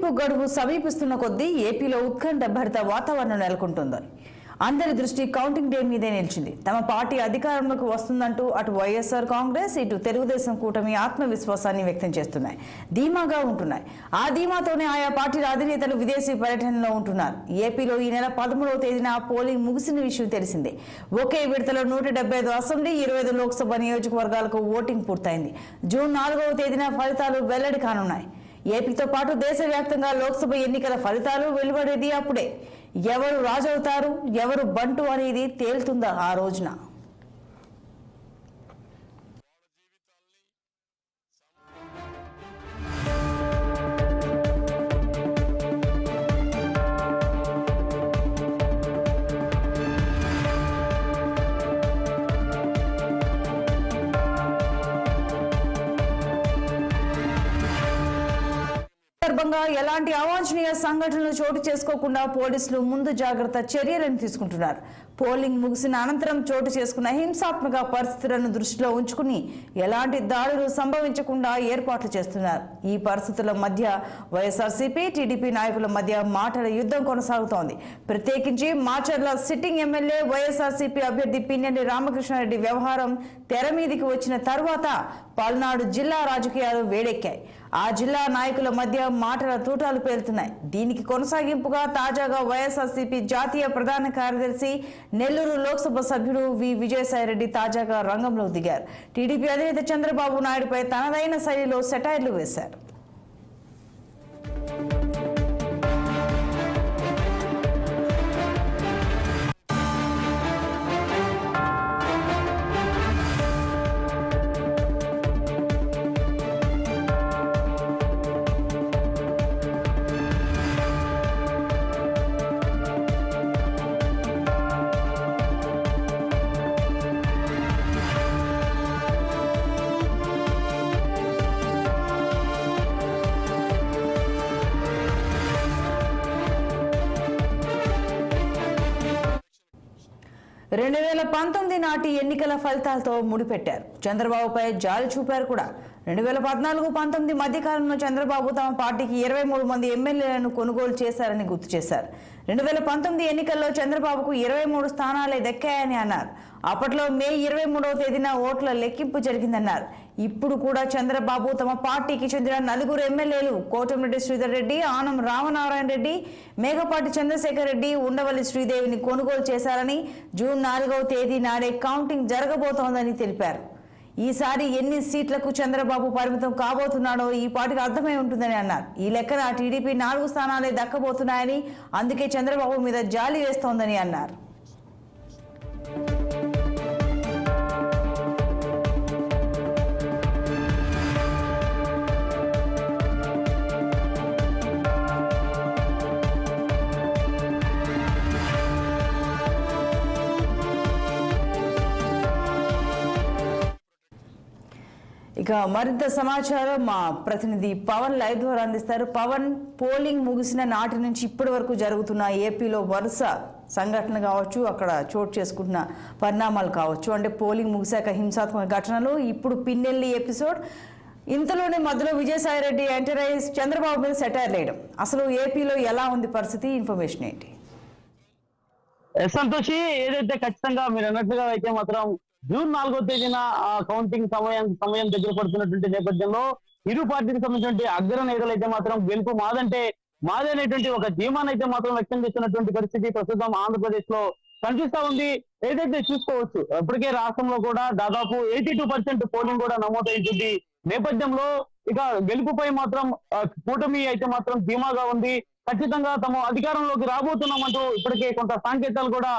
ముగింపు గడువు సమీపిస్తున్న కొద్దీ ఏపీలో ఉత్కంఠ భరిత వాతావరణం నెలకొంటుంది. అందరి దృష్టి కౌంటింగ్ డే మీదే నిలిచింది. తమ పార్టీ అధికారంలోకి వస్తుందంటూ అటు వైఎస్ఆర్ కాంగ్రెస్ ఇటు తెలుగుదేశం కూటమి ఆత్మవిశ్వాసాన్ని వ్యక్తం చేస్తున్నాయి, ధీమాగా ఉంటున్నాయి. ఆ ధీమాతోనే ఆయా పార్టీల అధినేతలు విదేశీ పర్యటనలో ఉంటున్నారు. ఏపీలో ఈ నెల 13వ తేదీన పోలింగ్ ముగిసిన విషయం తెలిసిందే. ఒకే విడతలో 175 అసెంబ్లీ 25 లోక్సభ నియోజకవర్గాలకు ఓటింగ్ పూర్తయింది. జూన్ 4వ తేదీన ఫలితాలు వెల్లడి కానున్నాయి. ఏపీతో పాటు దేశవ్యాప్తంగా లోక్సభ ఎన్నికల ఫలితాలు వెలువడేది అప్పుడే. ఎవరు రాజవుతారు, ఎవరు బంటు అనేది తేలుతుందా ఆ రోజున. సందర్భంగా ఎలాంటి అవాంఛనీయ సంఘటనలు చోటు చేసుకోకుండా పోలీసులు ముందు జాగ్రత్త చర్యలను తీసుకుంటున్నారు. పోలింగ్ ముగిసిన అనంతరం చోటు చేసుకున్న హింసాత్మక పరిస్థితులను దృష్టిలో ఉంచుకుని ఎలాంటి దాడులు సంభవించకుండా ఏర్పాట్లు చేస్తున్నారు. ఈ పరిస్థితుల మధ్య వైఎస్ఆర్సీపీ టీడీపీ నాయకుల మధ్య మాటల యుద్ధం కొనసాగుతోంది. ప్రత్యేకించి మాచర్ల సిట్టింగ్ ఎమ్మెల్యే వైఎస్ఆర్సీపీ అభ్యర్థి పిన్నెల్లి రామకృష్ణారెడ్డి వ్యవహారం తెర మీదికి వచ్చిన తర్వాత పల్నాడు జిల్లా రాజకీయాలు వేడెక్కాయి. ఆ జిల్లా నాయకుల మధ్య మాటల తూటాలు పేలుతున్నాయి. దీనికి కొనసాగింపుగా తాజాగా వైఎస్ఆర్సీపీ జాతీయ ప్రధాన కార్యదర్శి నెల్లూరు లోక్సభ సభ్యుడు వి విజయసాయిరెడ్డి తాజాగా రంగంలో దిగారు. టీడీపీ అధినేత చంద్రబాబు నాయుడుపై తనదైన శైలిలో సెటైర్లు వేశారు. 2019 నాటి ఎన్నికల ఫలితాలతో ముడిపెట్టారు. చంద్రబాబుపై జాలి చూపారు కూడా. 2014-19 మధ్యకాలంలో చంద్రబాబు తమ పార్టీకి 23 మంది ఎమ్మెల్యేలను కొనుగోలు చేశారని గుర్తు చేశారు. 2019 ఎన్నికల్లో చంద్రబాబుకు 23 స్థానాలే దక్కాయని అన్నారు. అప్పట్లో మే 23వ తేదీన ఓట్ల లెక్కింపు జరిగిందన్నారు. ఇప్పుడు కూడా చంద్రబాబు తమ పార్టీకి చెందిన 4 ఎమ్మెల్యేలు కోటమిరెడ్డి శ్రీధర్ రెడ్డి, ఆనం రామనారాయణ రెడ్డి, మేఘపాటి చంద్రశేఖర్ రెడ్డి, ఉండవల్లి శ్రీదేవిని కొనుగోలు చేశారని, జూన్ 4వ తేదీ నాడే కౌంటింగ్ జరగబోతోందని తెలిపారు. ఈసారి ఎన్ని సీట్లకు చంద్రబాబు పరిమితం కాబోతున్నాడో ఈ పార్టీకి అర్థమై ఉంటుందని అన్నారు. ఈ లెక్కన టీడీపీ 4 స్థానాలే దక్కబోతున్నాయని, అందుకే చంద్రబాబు మీద జాలి వేస్తోందని అన్నారు. ఇక మరింత సమాచారం మా ప్రతినిధి పవన్ లైవ్ ద్వారా అందిస్తారు. పవన్, పోలింగ్ ముగిసిన నాటి నుంచి ఇప్పటి వరకు జరుగుతున్న ఏపీలో వరుస సంఘటనలు కావచ్చు, అక్కడ చోటు చేసుకుంటున్న పరిణామాలు కావచ్చు, అంటే పోలింగ్ ముగిశాక హింసాత్మక ఘటనలు, ఇప్పుడు పిన్నెల్లి ఎపిసోడ్, ఇంతలోనే మధ్యలో విజయసాయిరెడ్డి ఎంటర్ అయ్యి చంద్రబాబు మీద సెటైర్ వేయడం, అసలు ఏపీలో ఎలా ఉంది పరిస్థితి, ఇన్ఫర్మేషన్ ఏంటి? సంతోషి, ఏదైతే ఖచ్చితంగా మీరు అన్నట్లుగా అయితే మాత్రం జూన్ 4వ తేదీన కౌంటింగ్ సమయం దగ్గర పడుతున్నటువంటి నేపథ్యంలో ఇరు పార్టీకి సంబంధించిన అగ్ర నేతలు అయితే మాత్రం గెలుపు మాదనేటువంటి ఒక ధీమాన్ని అయితే మాత్రం వ్యక్తం చేస్తున్నటువంటి పరిస్థితి ప్రస్తుతం ఆంధ్రప్రదేశ్ లో కనిపిస్తా ఉంది. ఏదైతే చూసుకోవచ్చు, ఇప్పటికే రాష్ట్రంలో కూడా దాదాపు 82% పోలింగ్ కూడా నమోదైంటుంది నేపథ్యంలో ఇక గెలుపుపై మాత్రం కూటమి అయితే మాత్రం ధీమాగా ఉంది. ఖచ్చితంగా తమ అధికారంలోకి రాబోతున్నామంటూ ఇప్పటికే కొంత సంకేతాలు కూడా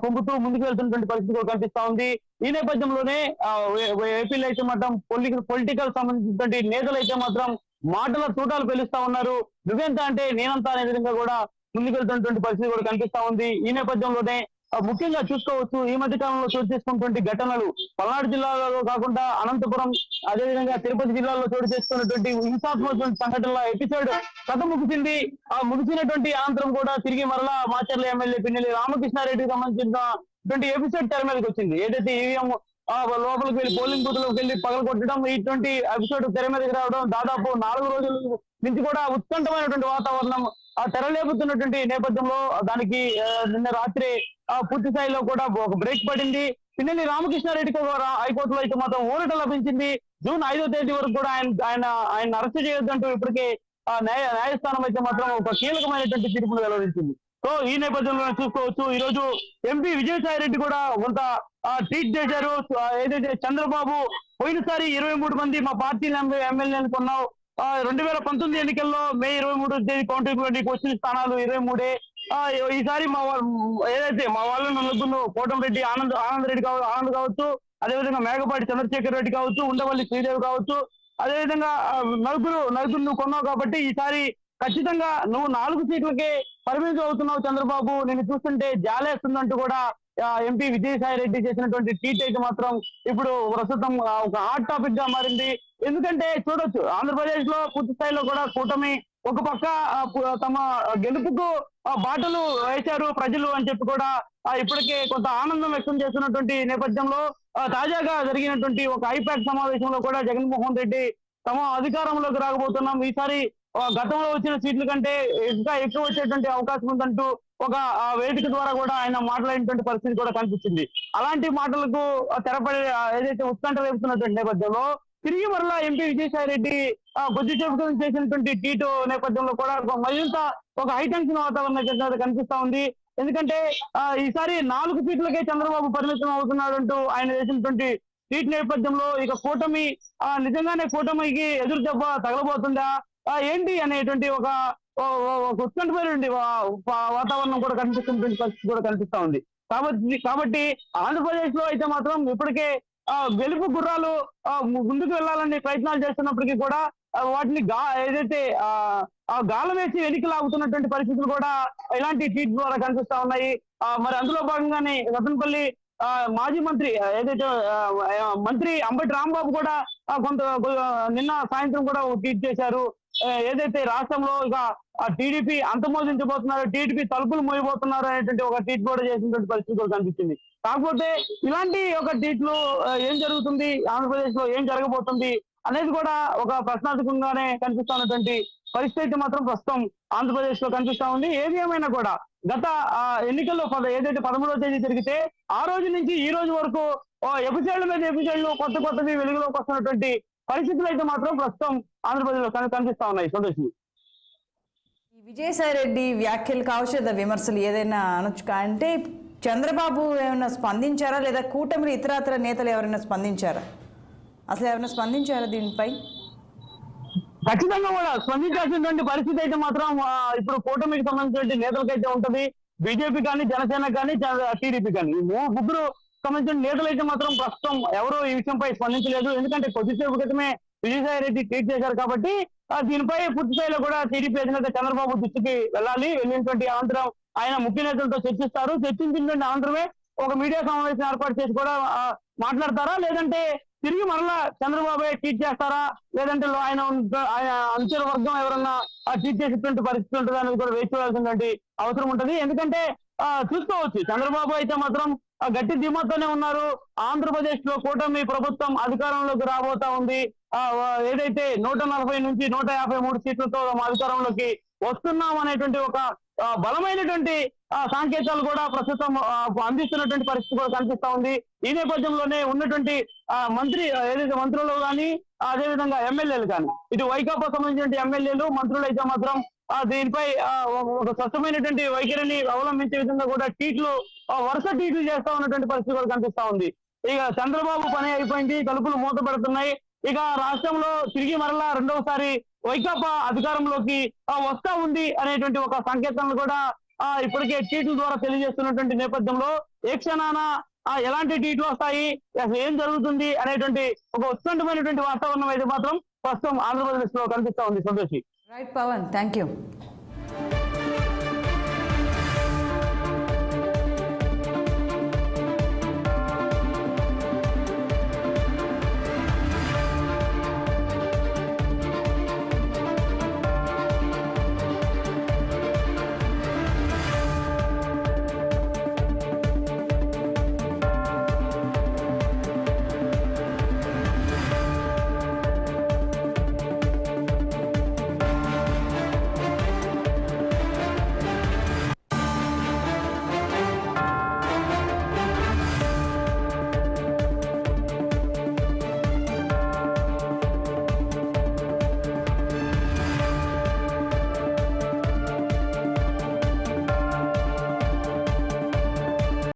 పొందుతూ ముందుకు వెళ్తున్నటువంటి పరిస్థితి కూడా కనిపిస్తా ఉంది. ఈ నేపథ్యంలోనే ఏపీలో అయితే మాత్రం పొలిటికల్ సంబంధించినటువంటి నేతలు అయితే మాత్రం మాటల తూటాలు పెలుస్తా ఉన్నారు. నువ్వెంత అంటే నేనంతా అనే విధంగా కూడా ముందుకు వెళ్తున్నటువంటి పరిస్థితి కూడా కనిపిస్తా ఉంది. ఈ నేపథ్యంలోనే ముఖ్యంగా చూసుకోవచ్చు, ఈ మధ్య కాలంలో చోటు చేసుకున్నటువంటి ఘటనలు పల్నాడు జిల్లాలో కాకుండా అనంతపురం, అదేవిధంగా తిరుపతి జిల్లాలో చోటు చేసుకున్నటువంటి హింసాత్మక సంఘటనల ఎపిసోడ్ కథ ముగిసింది. ఆ ముగిసినటువంటి అనంతరం కూడా తిరిగి మరలా మాచర్ల ఎమ్మెల్యే పిన్నెల్లి రామకృష్ణారెడ్డికి సంబంధించినటువంటి ఎపిసోడ్ తెర మీదకి వచ్చింది. ఏదైతే ఈవీఎం లోపలికి వెళ్ళి పోలింగ్ బూత్ లోకి వెళ్ళి పగలగొట్టడం, ఇటువంటి ఎపిసోడ్ తెర మీదకి రావడం, దాదాపు 4 రోజులు నుంచి కూడా ఉత్కంఠమైనటువంటి వాతావరణం తెరలేపుతున్నటువంటి నేపథ్యంలో దానికి నిన్న రాత్రి పూర్తి స్థాయిలో కూడా ఒక బ్రేక్ పడింది. పిన్నెల్లి రామకృష్ణారెడ్డికి హైకోర్టులో అయితే మాత్రం ఊరట లభించింది. జూన్ 5వ తేదీ వరకు కూడా ఆయన అరెస్ట్ చేయొద్దంటూ ఇప్పటికే న్యాయస్థానం అయితే మాత్రం ఒక కీలకమైనటువంటి తీర్పును వెలువరించింది. సో ఈ నేపథ్యంలో చూసుకోవచ్చు, ఈ రోజు ఎంపీ విజయసాయి రెడ్డి కూడా కొంత ట్వీట్ చేశారు. ఏదైతే చంద్రబాబు పోయినసారి 23 మంది మా పార్టీ ఎమ్మెల్యేలు కొన్నావు, 2019 ఎన్నికల్లో మే 23వ తేదీ కౌంటింగ్ వచ్చిన స్థానాలు 23. ఈసారి ఏదైతే మా వాళ్ళ నలుగురు కోటంరెడ్డి ఆనంద్ రెడ్డి ఆనంద్ కావచ్చు, అదేవిధంగా మేకపాటి చంద్రశేఖర్ రెడ్డి కావచ్చు, ఉండవల్లి శ్రీదేవి కావచ్చు, అదేవిధంగా నలుగురు నువ్వు కొన్నావు కాబట్టి ఈసారి ఖచ్చితంగా నువ్వు 4 సీట్లకే పరిమితం అవుతున్నావు చంద్రబాబు, నేను చూస్తుంటే జాలేస్తుందంటూ కూడా ఎంపీ విజయసాయి రెడ్డి చేసినటువంటి ట్వీట్ అయితే మాత్రం ఇప్పుడు ప్రస్తుతం ఒక హాట్ టాపిక్ గా మారింది. ఎందుకంటే చూడొచ్చు, ఆంధ్రప్రదేశ్ లో పూర్తి స్థాయిలో కూడా కూటమి ఒక పక్క తమ గెలుపుకు బాటలు వేశారు ప్రజలు అని చెప్పి కూడా ఇప్పటికే కొంత ఆనందం వ్యక్తం చేస్తున్నటువంటి నేపథ్యంలో తాజాగా జరిగినటువంటి ఒక ఐపాక్ సమావేశంలో కూడా జగన్మోహన్ రెడ్డి తమ అధికారంలోకి రాకపోతున్నాం, ఈసారి గతంలో వచ్చిన సీట్ల కంటే ఇంకా ఎక్కువ వచ్చేటువంటి అవకాశం ఉందంటూ ఒక వేదిక ద్వారా కూడా ఆయన మాట్లాడినటువంటి పరిస్థితి కూడా కనిపించింది. అలాంటి మాటలకు తెరపడి ఏదైతే ఉత్కంఠ రేపుతున్నటువంటి నేపథ్యంలో తిరిగి మరలా ఎంపీ విజయసాయి రెడ్డి బుద్ధి చెప్పుకొని చేసినటువంటి ట్వీట్ నేపథ్యంలో కూడా మరింత ఒక హైటెన్షన్ వాతావరణం కనిపిస్తా ఉంది. ఎందుకంటే ఈసారి 4 సీట్లకే చంద్రబాబు పరిమితం అవుతున్నాడు అంటూ ఆయన చేసినటువంటి ట్వీట్ నేపథ్యంలో ఇక కూటమి నిజంగానే కూటమికి ఎదురు దెబ్బ తగలబోతుందా ఏంటి అనేటువంటి ఒక ఉత్కంఠమైనటువంటి వాతావరణం కూడా కనిపిస్తున్నటువంటి పరిస్థితి కూడా కనిపిస్తా ఉంది. కాబట్టి ఆంధ్రప్రదేశ్ లో అయితే మాత్రం ఇప్పటికే గెలుపు గుర్రాలు ముందుకు వెళ్లాలని ప్రయత్నాలు చేస్తున్నప్పటికీ కూడా వాటిని ఏదైతే గాలం వేసి వెనక్కి లాగుతున్నటువంటి పరిస్థితులు కూడా ఇలాంటి ట్వీట్ ద్వారా కనిపిస్తా ఉన్నాయి. మరి అందులో భాగంగానే రతన్పల్లి మాజీ మంత్రి ఏదైతే మంత్రి అంబటి రాంబాబు కూడా కొంత నిన్న సాయంత్రం కూడా ట్వీట్ చేశారు. ఏదైతే రాష్ట్రంలో ఇక టీడీపీ అంతమోదించబోతున్నారు, టీడీపీ తలుపులు మోయబోతున్నారు అనేటువంటి ఒక ట్వీట్ కూడా చేసినటువంటి పరిస్థితి కూడా కనిపించింది. కాకపోతే ఇలాంటి ఒక ట్వీట్లు ఏం జరుగుతుంది, ఆంధ్రప్రదేశ్ లో ఏం జరగబోతుంది అనేది కూడా ఒక ప్రశ్నార్థకంగానే కనిపిస్తా ఉన్నటువంటి పరిస్థితి మాత్రం ప్రస్తుతం ఆంధ్రప్రదేశ్ లో కనిపిస్తా ఉంది. ఏది ఏమైనా కూడా గత ఎన్నికల్లో ఏదైతే 13వ తేదీ జరిగితే ఆ రోజు నుంచి ఈ రోజు వరకు ఎపిసోడ్ల మీద ఎపిసోడ్లు కొత్తవి వెలుగులోకి వస్తున్నటువంటి పరిస్థితులు అయితే మాత్రం ప్రస్తుతం ఆంధ్రప్రదేశ్ లో కనిపిస్తా ఉన్నాయి. సంతోషి, విజయసాయి రెడ్డి వ్యాఖ్యలు కావచ్చు లేదా విమర్శలు ఏదైనా అనొచ్చు, అంటే చంద్రబాబు ఏమైనా స్పందించారా లేదా కూటమి ఇతరత్ర నేతలు ఎవరైనా స్పందించారా, అసలు ఎవరైనా స్పందించారా దీనిపై? ఖచ్చితంగా కూడా స్పందించాల్సినటువంటి పరిస్థితి అయితే మాత్రం ఇప్పుడు కూటమికి సంబంధించిన నేతలకైతే ఉంటది. బీజేపీ కానీ, జనసేన కానీ, టీడీపీ కానీ, ముగ్గురు సంబంధించిన నేతలు అయితే మాత్రం ప్రస్తుతం ఎవరు ఈ విషయంపై స్పందించలేదు. ఎందుకంటే కొద్దిసేపు క్రితమే విజయసాయి రెడ్డి ట్వీట్ చేశారు కాబట్టి దీనిపై పూర్తి స్థాయిలో కూడా టీడీపీ అధినేత చంద్రబాబు దృష్టికి వెళ్ళినటువంటి అనంతరం ఆయన ముఖ్య నేతలతో చర్చిస్తారు. చర్చించినటువంటి అనంతరమే ఒక మీడియా సమావేశం ఏర్పాటు చేసి కూడా మాట్లాడతారా, లేదంటే తిరిగి మరలా చంద్రబాబు ట్వీట్ చేస్తారా, లేదంటే ఆయన అంచెల వర్గం ఎవరన్నా ట్వీట్ చేసేటువంటి పరిస్థితి ఉంటుంది అనేది కూడా వేచి చూడాల్సినటువంటి అవసరం ఉంటుంది. ఎందుకంటే చూసుకోవచ్చు, చంద్రబాబు అయితే మాత్రం గట్టి ధీమాతోనే ఉన్నారు. ఆంధ్రప్రదేశ్ లో కూటమి ప్రభుత్వం అధికారంలోకి రాబోతా ఉంది. ఏదైతే 140 నుంచి 153 సీట్లతో అధికారంలోకి వస్తున్నాం అనేటువంటి ఒక బలమైనటువంటి సంకేతాలు కూడా ప్రస్తుతం అందిస్తున్నటువంటి పరిస్థితి కూడా కనిపిస్తా ఉంది. ఈ నేపథ్యంలోనే ఉన్నటువంటి ఏదైతే మంత్రులు కానీ, అదేవిధంగా ఎమ్మెల్యేలు కానీ, ఇటు వైకాపా సంబంధించిన ఎమ్మెల్యేలు మంత్రులు అయితే మాత్రం దీనిపై ఒక స్వచ్ఛమైనటువంటి వైఖరిని అవలంబించే విధంగా కూడా వరుస ట్వీట్లు చేస్తా ఉన్నటువంటి పరిస్థితి కూడా కనిపిస్తా ఉంది. ఇక చంద్రబాబు పని అయిపోయింది, తలుపులు మూత పెడుతున్నాయి. ఇక రాష్ట్రంలో తిరిగి మరలా రెండవసారి వైకాపా అధికారంలోకి వస్తా ఉంది అనేటువంటి ఒక సంకేతాలను కూడా ఇప్పటికే ట్వీట్ల ద్వారా తెలియజేస్తున్నటువంటి నేపథ్యంలో ఏ క్షణాన ఎలాంటి ట్వీట్లు వస్తాయి, అసలు ఏం జరుగుతుంది అనేటువంటి ఒక ఉత్కంఠమైనటువంటి వాతావరణం అయితే మాత్రం ప్రస్తుతం ఆంధ్రప్రదేశ్ లో కనిపిస్తా ఉంది. Santoshi. Right Pawan, thank you.